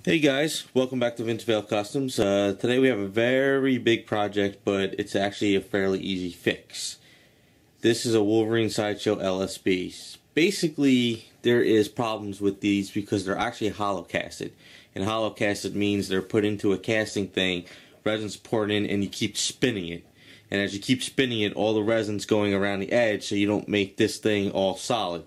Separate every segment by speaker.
Speaker 1: Hey guys, welcome back to Vince-Vell Customs. Today we have a very big project, but it's actually a fairly easy fix. This is a Wolverine Sideshow LSB. Basically, there is problems with these because they're actually hollow casted. And hollow casted means they're put into a casting thing, resin's poured in, and you keep spinning it. And as you keep spinning it, all the resin's going around the edge, so you don't make this thing all solid.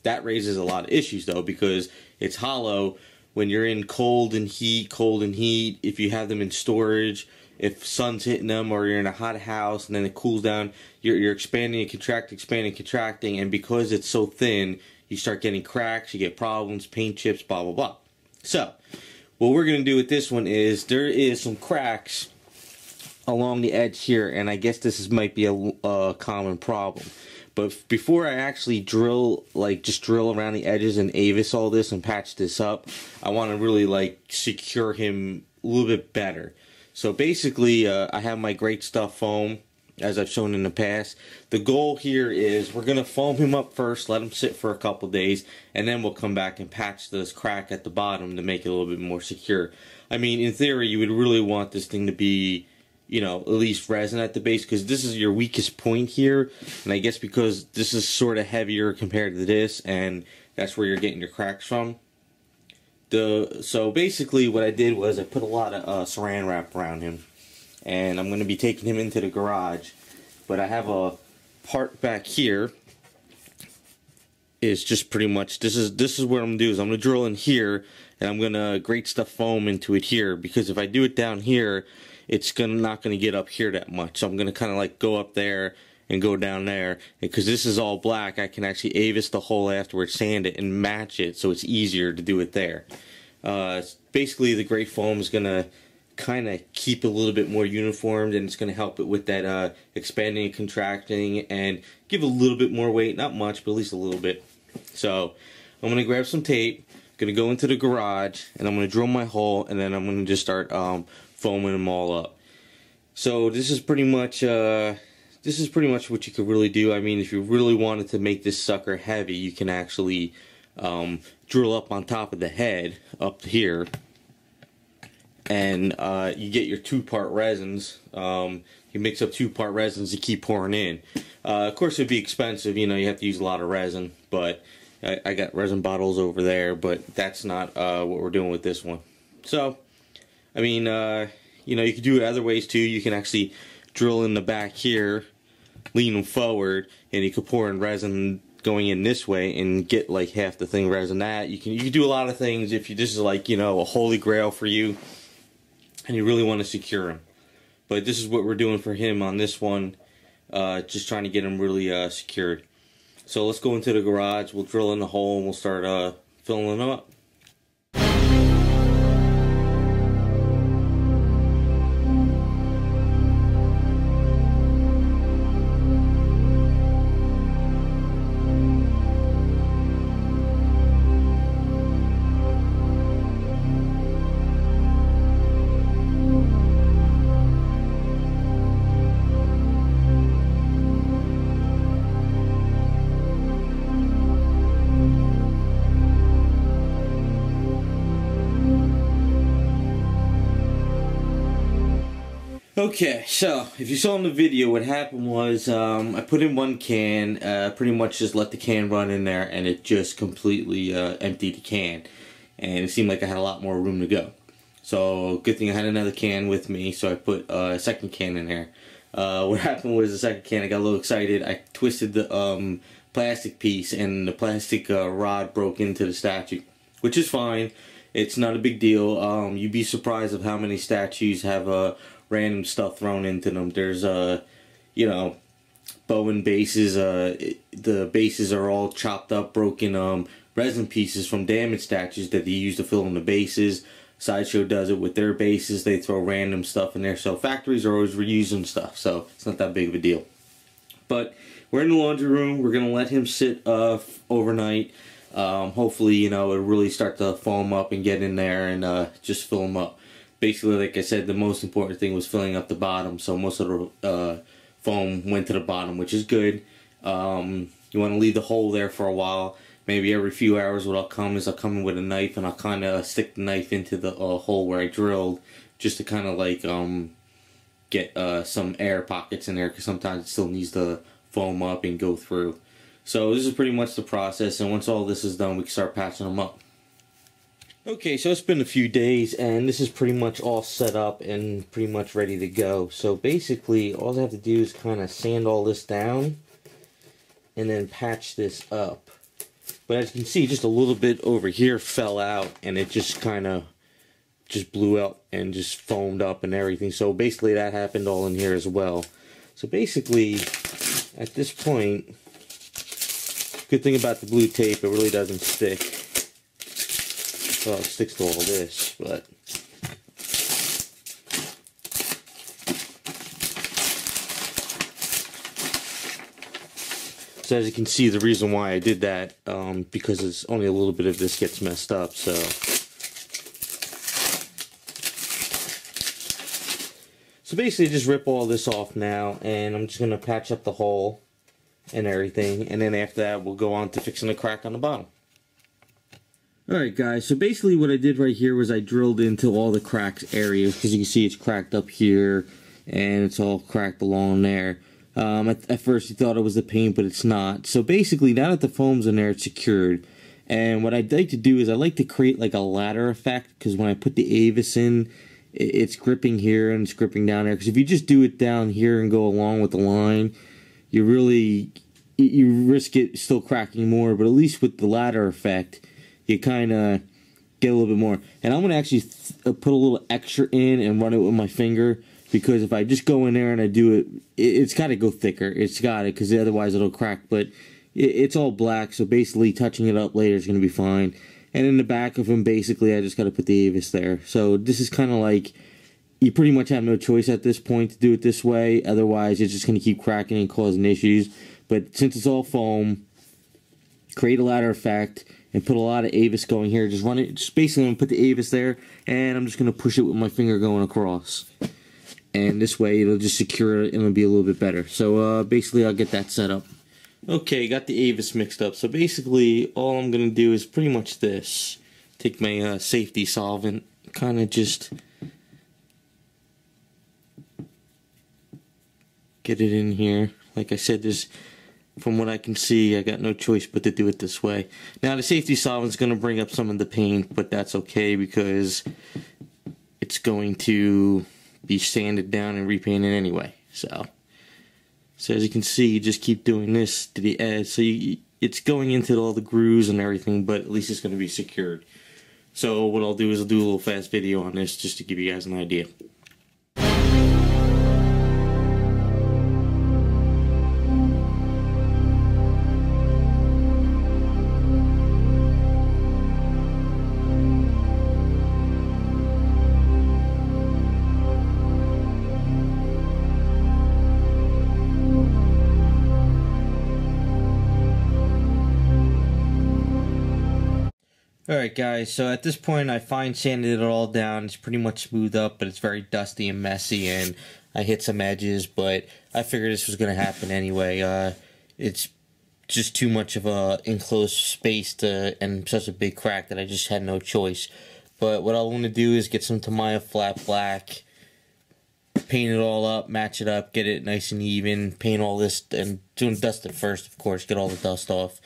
Speaker 1: That raises a lot of issues though, because it's hollow. When you're in cold and heat, if you have them in storage, if sun's hitting them, or you're in a hot house and then it cools down, you're expanding and contracting, and because it's so thin, you start getting cracks, you get problems, paint chips, blah, blah, blah. So, what we're going to do with this one is, there is some cracks along the edge here, and I guess might be a common problem. But before I actually drill around the edges and Aves all this and patch this up, I want to really secure him a little bit better. So basically, I have my Great Stuff foam, as I've shown in the past. The goal here is we're going to foam him up first, let him sit for a couple days, and then we'll come back and patch this crack at the bottom to make it a little bit more secure. I mean, in theory, you would really want this thing to be, at least resin at the base, because this is your weakest point here, and I guess because this is sort of heavier compared to this, and that's where you're getting your cracks from. So basically what I did was I put a lot of saran wrap around him, and I'm going to be taking him into the garage, but I have a part back here. Is just pretty much, this is what I'm going to do, is I'm going to drill in here, and I'm going to Great Stuff foam into it here, because if I do it down here, it's not going to get up here that much. So I'm going to kind of go up there and go down there. Because this is all black, I can actually Aves the hole afterwards, sand it, and match it, so it's easier to do it there. Basically, the Great Foam is going to kind of keep it a little bit more uniformed, and it's going to help it with that expanding and contracting, and give a little bit more weight. Not much, but at least a little bit. So I'm going to grab some tape, going to go into the garage, and I'm going to drill my hole, and then I'm going to just start foaming them all up. So this is pretty much what you could really do. I mean, if you really wanted to make this sucker heavy, you can actually drill up on top of the head up here, and you get your two-part resins. You mix up two-part resins to keep pouring in. Of course, it'd be expensive. You have to use a lot of resin, but I got resin bottles over there, but that's not what we're doing with this one. So, I mean, you could do it other ways too. You can actually drill in the back here, lean them forward, and you could pour in resin going in this way and get half the thing resin that. You can do a lot of things if this is a holy grail for you and you really want to secure him. But this is what we're doing for him on this one, just trying to get him really secured. So let's go into the garage, we'll drill in the hole, and we'll start filling them up. Okay, so if you saw in the video, what happened was I put in one can, pretty much just let the can run in there, and it just completely emptied the can, and it seemed like I had a lot more room to go. So good thing I had another can with me, so I put a second can in there. What happened was the second can, I got a little excited, I twisted the plastic piece, and the plastic rod broke into the statue, which is fine. It's not a big deal. You'd be surprised of how many statues have random stuff thrown into them. There's Bowen bases, the bases are all chopped up, broken resin pieces from damaged statues that they use to fill in the bases. Sideshow does it with their bases, they throw random stuff in there, so factories are always reusing stuff, so it's not that big of a deal. But we're in the laundry room, we're going to let him sit overnight. Hopefully, it'll really start to foam up and get in there and just fill him up. Basically, like I said, the most important thing was filling up the bottom, so most of the foam went to the bottom, which is good. You want to leave the hole there for a while. maybe every few hours what I'll come is I'll come in with a knife and I'll kind of stick the knife into the hole where I drilled, just to kind of like get some air pockets in there, because sometimes it still needs to foam up and go through. So this is pretty much the process, and once all this is done we can start patching them up. Okay, so it's been a few days and this is pretty much all set up and pretty much ready to go. So basically all I have to do is kind of sand all this down and then patch this up. But as you can see, just a little bit over here fell out and it just kind of just blew out and just foamed up and everything. So basically that happened all in here as well. So basically at this point, good thing about the blue tape, it really doesn't stick. Well, it sticks to all this, but so as you can see, the reason why I did that, because it's only a little bit of this gets messed up. So basically just rip all this off now, and I'm just going to patch up the hole and everything, and then after that we'll go on to fixing the crack on the bottom. Alright guys, so basically what I did right here was I drilled into all the cracks areas, because you can see it's cracked up here and it's all cracked along there. At first you thought it was the paint, but it's not. So basically now that the foam's in there, it's secured. And what I'd like to do is I like to create like a ladder effect, because when I put the Aves in, it's gripping here and it's gripping down there. Because if you just do it down here and go along with the line, you risk it still cracking more. But at least with the ladder effect, you kind of get a little bit more. And I'm going to actually put a little extra in and run it with my finger, because if I just go in there and I do it, it's got to go thicker. It's got it, because otherwise it'll crack. But it's all black, so basically touching it up later is going to be fine. And in the back of them, basically, I just got to put the Aves there. So this is kind of like, you pretty much have no choice at this point to do it this way. Otherwise, it's just going to keep cracking and causing issues. But since it's all foam, create a ladder effect and put a lot of Aves going here. Just run it, just basically I'm going to put the Aves there, and I'm just going to push it with my finger going across. And this way it'll just secure it and it'll be a little bit better. So basically I'll get that set up. Okay, got the Aves mixed up. So basically all I'm going to do is pretty much this. Take my safety solvent, kind of just get it in here. Like I said, from what I can see, I got no choice but to do it this way. Now the safety solvent's going to bring up some of the paint, but that's okay because it's going to be sanded down and repainted anyway. So as you can see, you just keep doing this to the edge. So it's going into all the grooves and everything, but at least it's going to be secured. So what I'll do is I'll do a little fast video on this just to give you guys an idea. Alright guys, so at this point I fine sanded it all down. It's pretty much smoothed up, but it's very dusty and messy, and I hit some edges, but I figured this was going to happen anyway. It's just too much of a enclosed space and such a big crack that I just had no choice. But what I want to do is get some Tamiya flat black, paint it all up, match it up, get it nice and even, paint all this, and dust it first, of course, get all the dust off.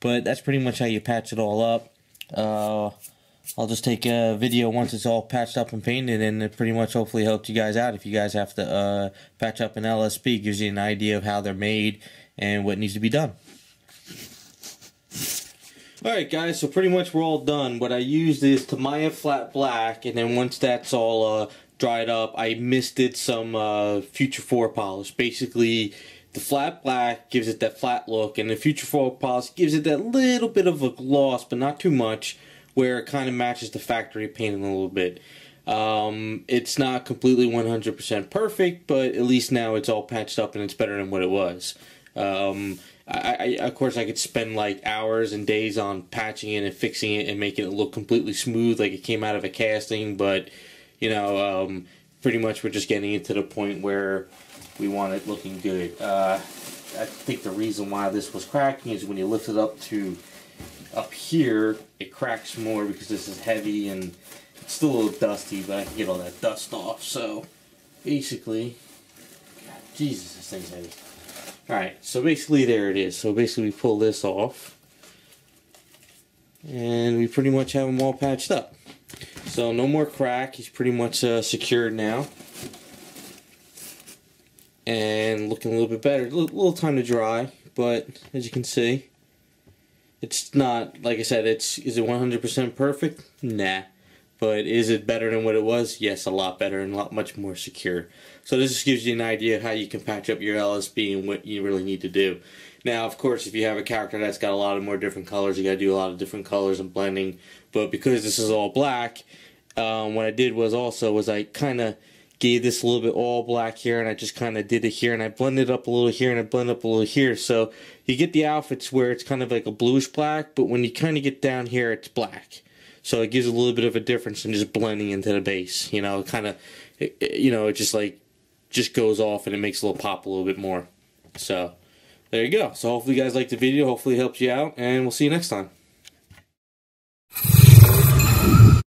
Speaker 1: But that's pretty much how you patch it all up. I'll just take a video once it's all patched up and painted, and it pretty much hopefully helped you guys out. If you guys have to patch up an LSB, it gives you an idea of how they're made and what needs to be done. Alright guys, so pretty much we're all done. What I used is Tamiya flat black, and then once that's all dried up, I misted some Future 4 polish. Basically, the flat black gives it that flat look, and the Future 4 polish gives it that little bit of a gloss, but not too much, where it kind of matches the factory paint a little bit. It's not completely 100% perfect, but at least now it's all patched up and it's better than what it was. Of course, I could spend like hours and days on patching it and fixing it and making it look completely smooth like it came out of a casting, but, you know, pretty much we're just getting it to the point where we want it looking good. I think the reason why this was cracking is when you lift it up to up here it cracks more because this is heavy and it's still a little dusty, but I can get all that dust off. So basically, God, Jesus, this thing's heavy. Alright, so basically there it is. So basically we pull this off and we pretty much have them all patched up. So no more crack, he's pretty much secured now. And looking a little bit better. A little time to dry, but as you can see, it's not, like I said, is it 100% perfect? Nah. But is it better than what it was? Yes, a lot better and much more secure. So this just gives you an idea of how you can patch up your LSB and what you really need to do. Now, of course, if you have a character that's got a lot of more different colors, you got to do a lot of different colors and blending. But because this is all black, what I did was I kind of gave this a little bit all black here, and I just kind of did it here, and I blended up a little here, and I blended up a little here. So you get the outfits where it's kind of like a bluish black, but when you kind of get down here, it's black. So it gives a little bit of a difference in just blending into the base. You know, kind of, you know, it just goes off and it makes a little pop a little bit more. So there you go. So hopefully you guys liked the video. Hopefully it helps you out, and we'll see you next time.